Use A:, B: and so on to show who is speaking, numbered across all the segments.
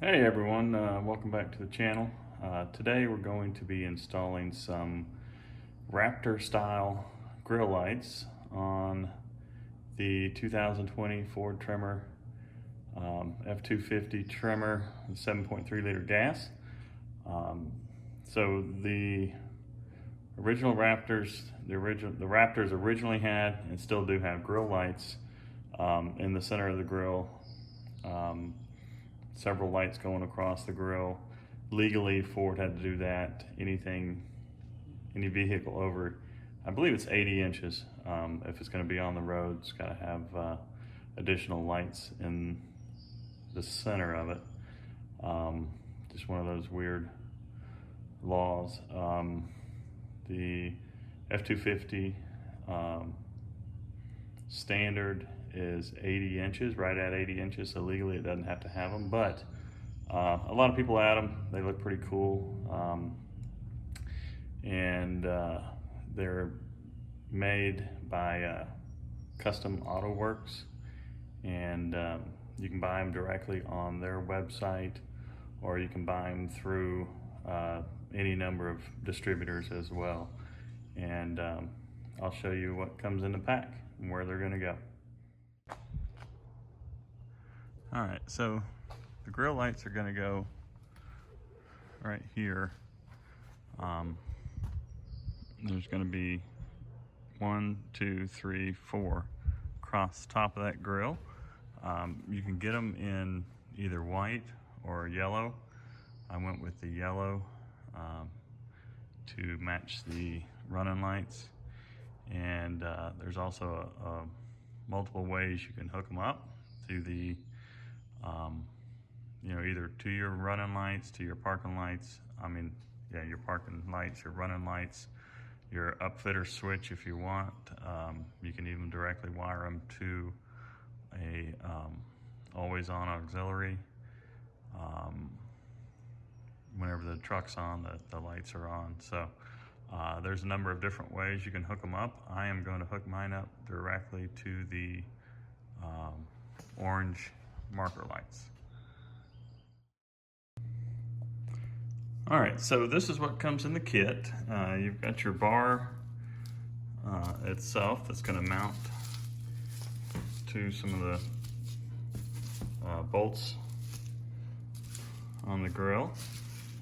A: Hey everyone, welcome back to the channel. Today we're going to be installing some Raptor style grille lights on the 2020 Ford Tremor F-250 Tremor 7.3 liter gas. So the original Raptors, the Raptors originally had and still do have grille lights in the center of the grille. Several lights going across the grille. Legally, Ford had to do that. Any vehicle over, I believe it's 80 inches. If it's going to be on the road, it's got to have additional lights in the center of it. Just one of those weird laws. The F-250 standard is 80 inches, right at 80 inches, so legally it doesn't have to have them, but a lot of people add them. They look pretty cool, and they're made by Custom Auto Works, and you can buy them directly on their website, or you can buy them through any number of distributors as well. And I'll show you what comes in the pack and where they're gonna go. All right, so the grille lights are gonna go right here. There's gonna be 1, 2, 3, 4 across the top of that grille. You can get them in either white or yellow. I went with the yellow to match the running lights. And there's also multiple ways you can hook them up to the either to your running lights, to your parking lights. Your parking lights, your running lights, your upfitter switch if you want. You can even directly wire them to a always-on auxiliary. Whenever the truck's on, the lights are on. So there's a number of different ways you can hook them up. I am going to hook mine up directly to the orange marker lights. All right, so this is what comes in the kit. You've got your bar itself that's going to mount to some of the bolts on the grill.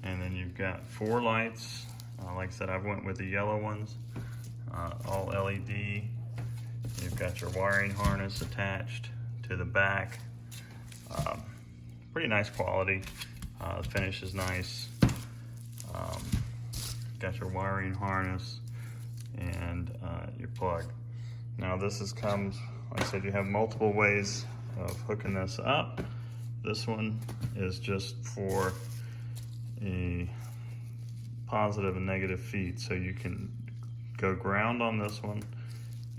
A: And then you've got 4 lights. Like I said, I went with the yellow ones, all LED. You've got your wiring harness attached to the back. Pretty nice quality. The finish is nice. Got your wiring harness and your plug. Now this comes, like I said, you have multiple ways of hooking this up. This one is just for a positive and negative feed, so you can go ground on this one,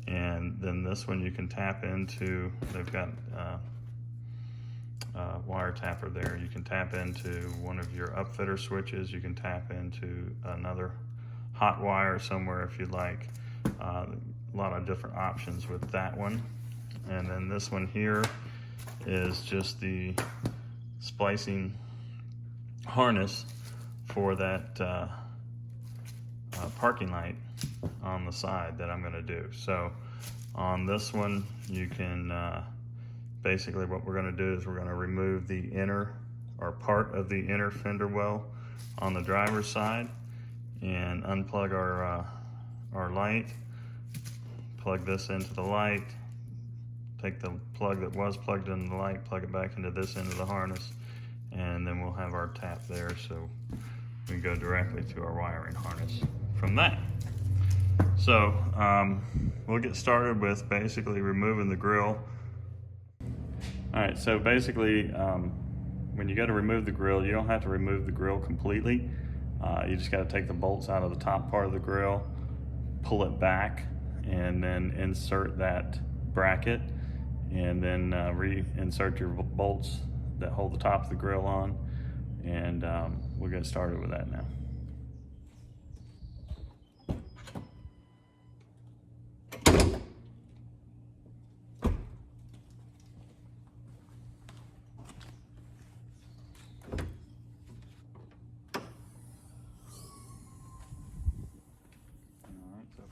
A: and then this one you can tap into. They've got wire tapper there. You can tap into one of your upfitter switches. You can tap into another hot wire somewhere if you'd like. A lot of different options with that one. And then this one here is just the splicing harness for that parking light on the side that I'm going to do. So on this one, you can basically what we're going to do is we're going to remove the inner, or part of the inner fender well on the driver's side, and unplug our light, plug this into the light, take the plug that was plugged into the light, plug it back into this end of the harness, and then we'll have our tap there, so we can go directly to our wiring harness from that. So we'll get started with basically removing the grill. All right, so basically when you go to remove the grill, you don't have to remove the grill completely. You just got to take the bolts out of the top part of the grill, pull it back, and then insert that bracket, and then reinsert your bolts that hold the top of the grill on, and we'll get started with that now.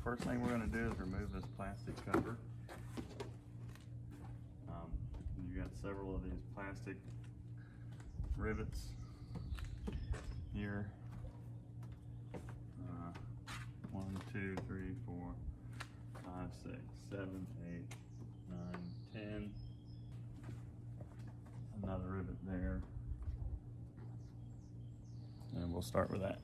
A: first thing we're going to do is remove this plastic cover. You got several of these plastic rivets here. 1, 2, 3, 4, 5, 6, 7, 8, 9, 10. Another rivet there. And we'll start with that.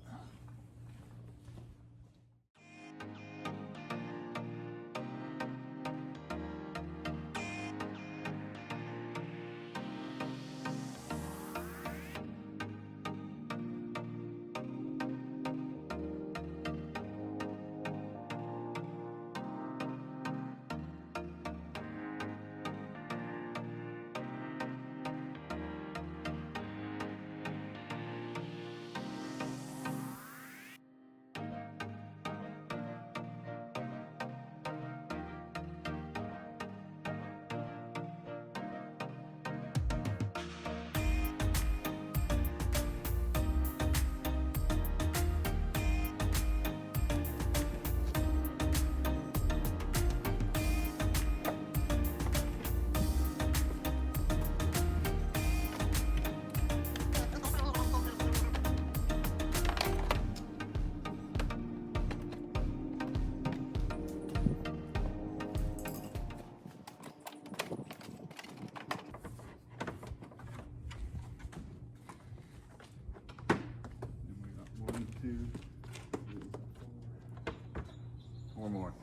A: Four more.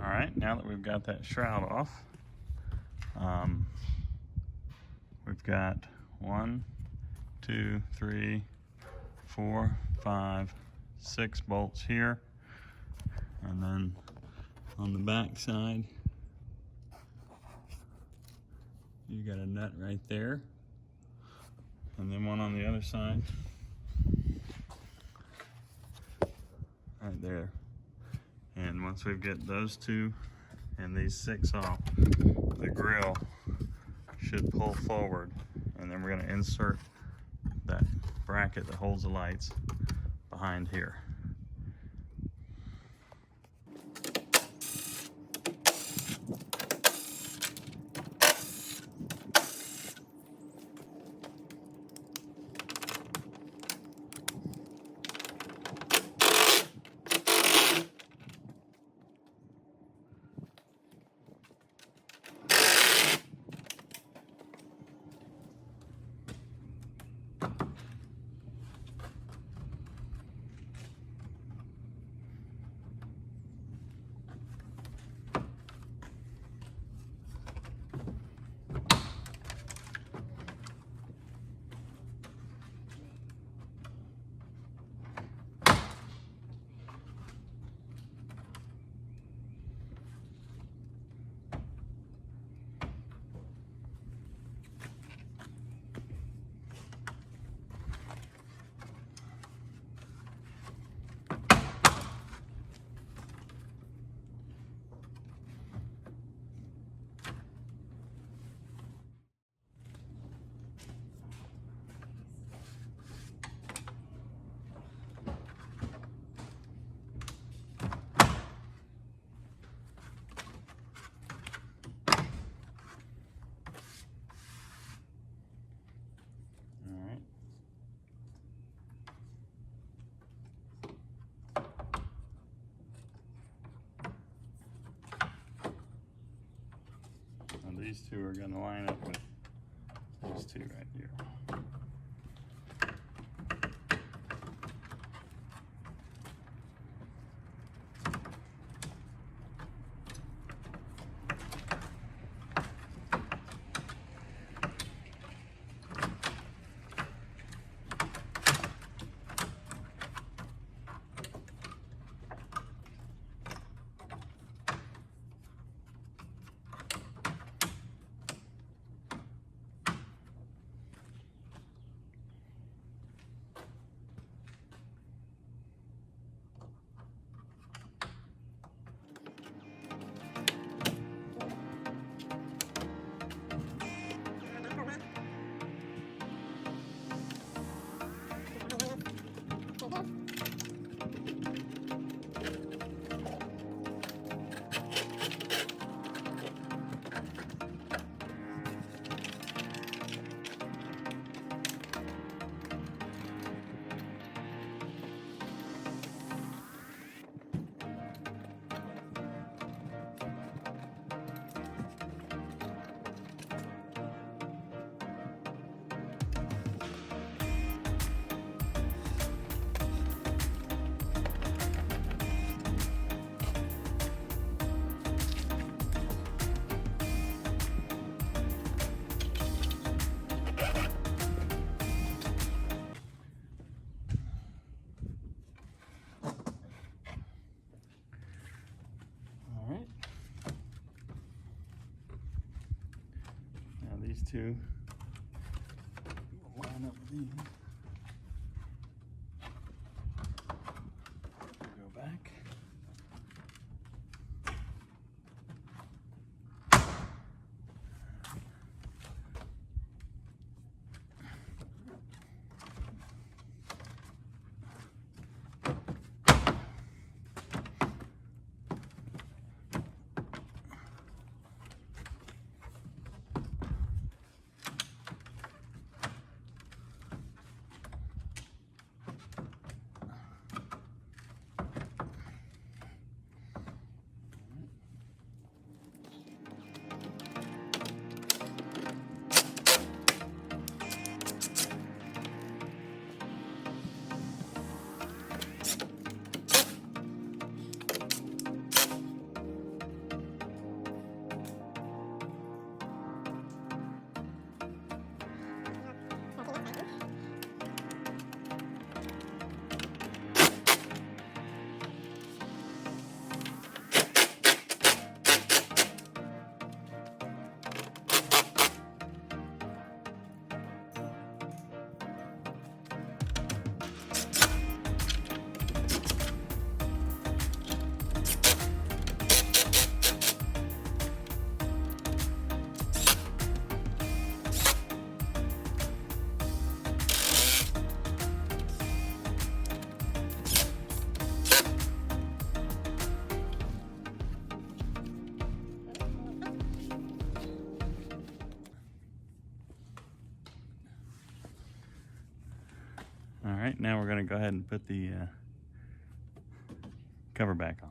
A: All right, now that we've got that shroud off, we've got 1, 2, 3, 4, 5, 6 bolts here, and then on the back side you got a nut right there, and then one on the other side right there. And once we get those 2 and these 6 off, the grill should pull forward, and then we're going to insert that bracket that holds the lights behind here. These 2 are going to line up with these 2 right here. these two. We'll line up these. Go back. All right, now we're gonna go ahead and put the cover back on.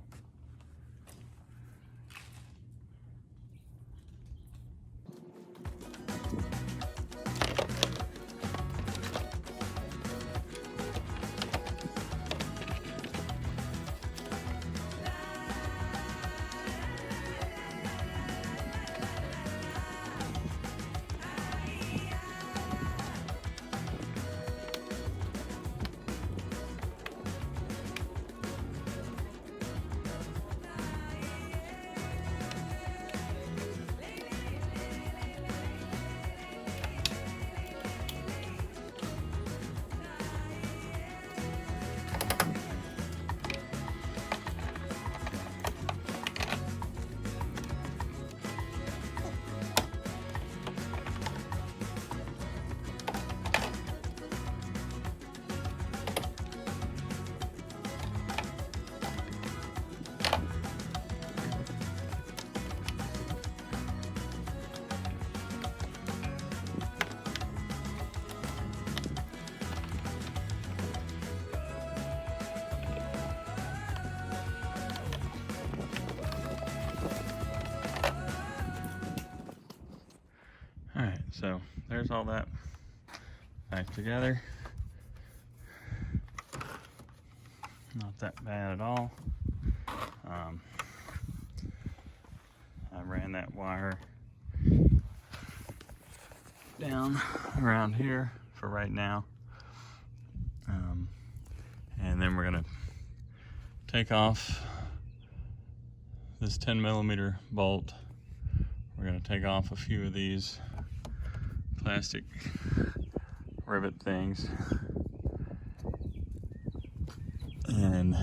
A: Alright, so there's all that back together. Not that bad at all. I ran that wire down around here for right now. And then we're gonna take off this 10mm bolt. We're gonna take off a few of these plastic rivet things and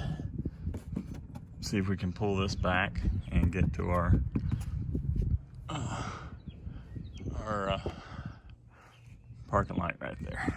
A: see if we can pull this back and get to our parking light right there.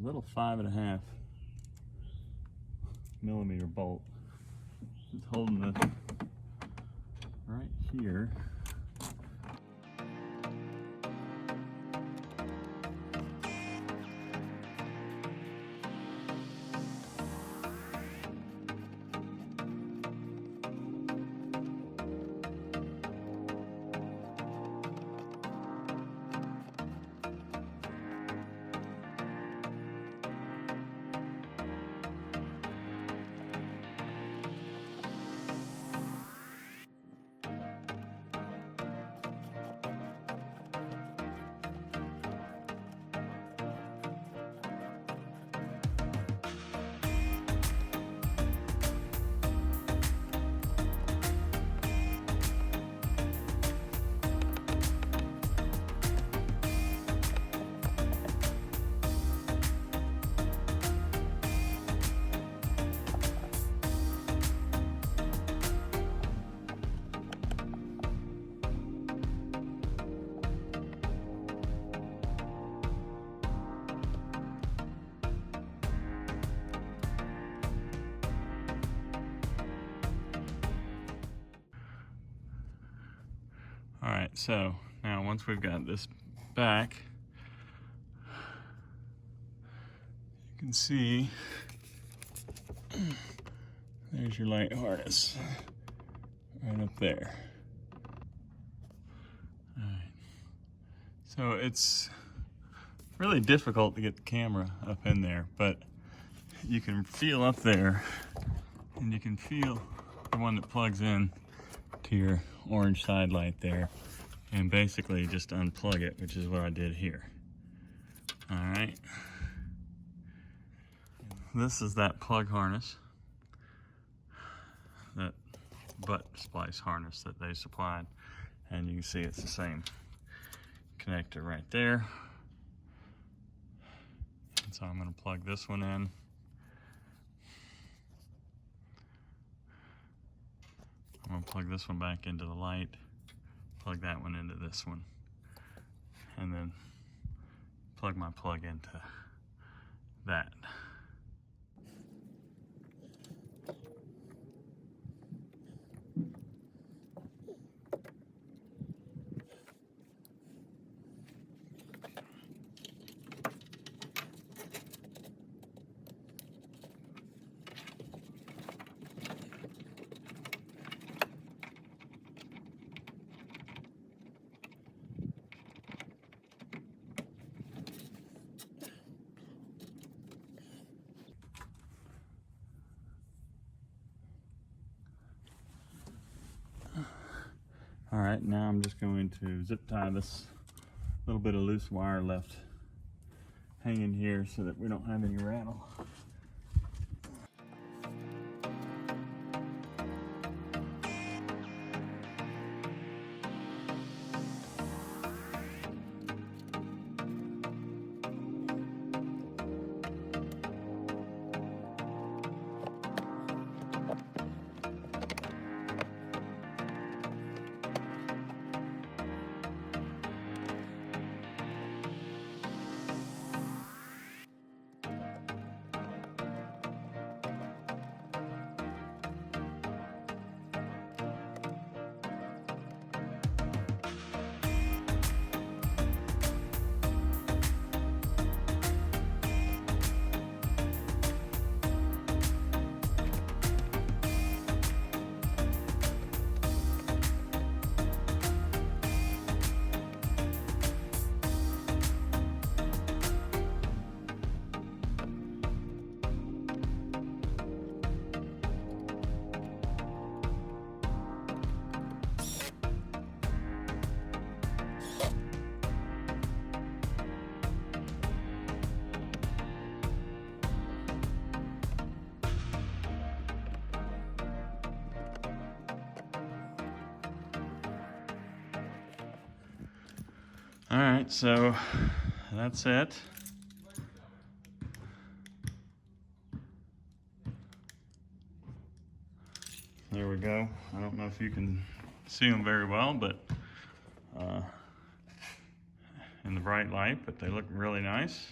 A: little 5.5 millimeter bolt. It's holding it right here. All right, so now once we've got this back, you can see there's your light harness right up there. All right, so it's really difficult to get the camera up in there, but you can feel up there, and you can feel the one that plugs in to your orange side light there, and basically just unplug it, which is what I did here. All right, this is that plug harness, that butt splice harness that they supplied, and you can see it's the same connector right there. And so I'm going to plug this one in. I'm going to plug this one back into the light, plug that one into this one, and then plug my plug into that. All right, now I'm just going to zip tie this little bit of loose wire left hanging here so that we don't have any rattle. All right, so that's it. There we go. I don't know if you can see them very well, but in the bright light, but they look really nice.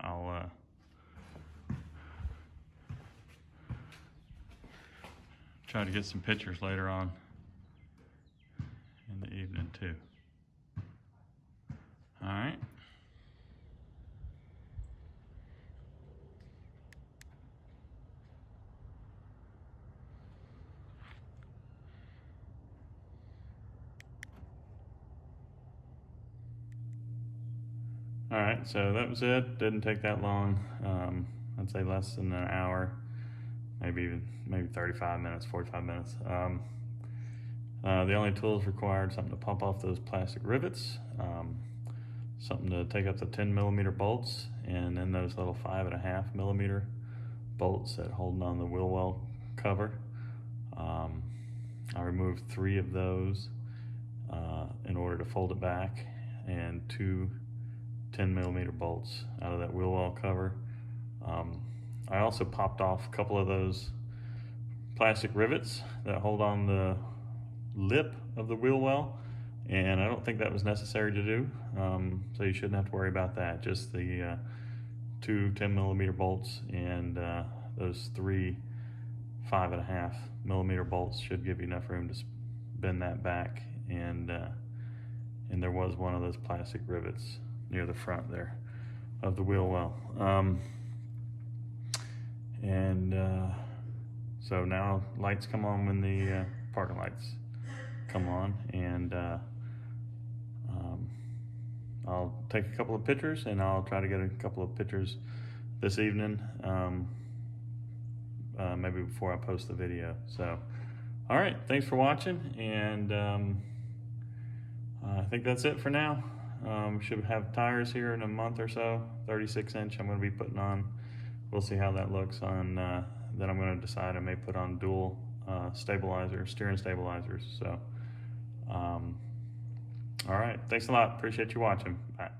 A: I'll try to get some pictures later on in the evening too. All right. All right, so that was it. Didn't take that long. I'd say less than an hour, maybe 35 minutes, 45 minutes. The only tools required, something to pump off those plastic rivets, something to take up the 10mm bolts, and then those little 5.5mm bolts that hold on the wheel well cover. I removed 3 of those in order to fold it back, and 2 10mm bolts out of that wheel well cover. I also popped off a couple of those plastic rivets that hold on the lip of the wheel well, and I don't think that was necessary to do, so you shouldn't have to worry about that. Just the 2 10mm bolts and those 3 5.5mm bolts should give you enough room to bend that back, and there was one of those plastic rivets near the front there of the wheel well. So now lights come on when the parking lights come on, and I'll take a couple of pictures, and I'll try to get a couple of pictures this evening, maybe before I post the video. So, all right, thanks for watching, and I think that's it for now. Should have tires here in a month or so, 36-inch I'm going to be putting on. We'll see how that looks on, then I'm going to decide I may put on dual steering stabilizers. So, all right, thanks a lot. Appreciate you watching. Bye.